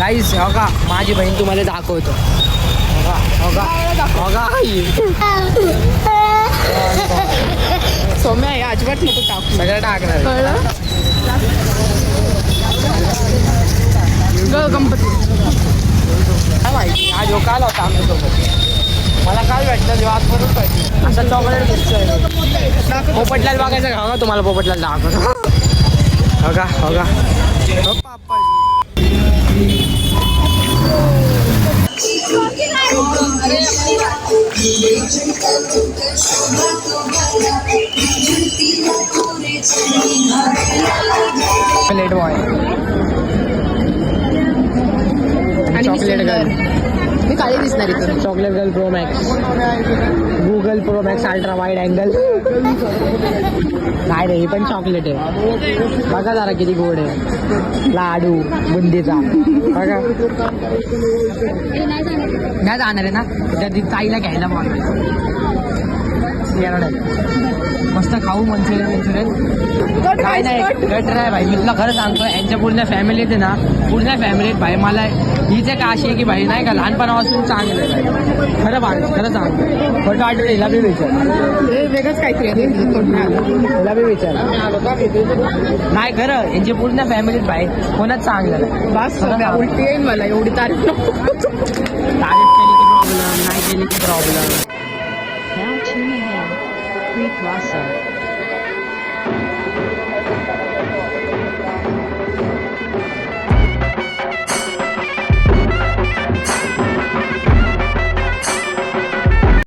गाईस हो का माझी बहीण तुम्हाला दाखवतो. सौम्या अजिबात नको टाकू. सगळं टाकणार गणपती काय माहिती आज हो काल होता आमच्यासोबत. मला काल भेटलं जेव्हा आज करून पाहिजे असं चॉकलेट दिसतोय. पोपटलाल बघायचं का? हो का तुम्हाला पोपटलाल दाखवतो. हो का हो का चॉकलेट बॉय चॉकलेट गर्ल. मी काळी दिसणार इथून. Chocolate girl pro max Google pro max ultra wide angle. काय रे ही पण चॉकलेट आहे. बघा जरा किती गोड आहे. लाडू बुंदीचा बघा. नाही जाणार आहे ना त्या ताईला घ्यायला मस्त खाऊ मंचुरियन. काय नाही गटर आहे भाई. मी तुला खरं सांगतो यांच्या पूर्ण फॅमिलीत आहे ना पूर्ण फॅमिलीत भाई मला हीच एक अशी आहे की भाई नाही का लहानपणापासून चांगलं आहे. खरं सांगतो. फोटो आठवलं हिला बी विचार. वेगळंच काहीतरी हिला बी विचार. नाही खरं यांची पूर्ण फॅमिलीत भाई कोणाच चांगलं नाही. बस उलटी येईल मला एवढी तारीफ नको. तारीफ केली की प्रॉब्लेम नाही केली की problem. Now tuning in. Free Plaza.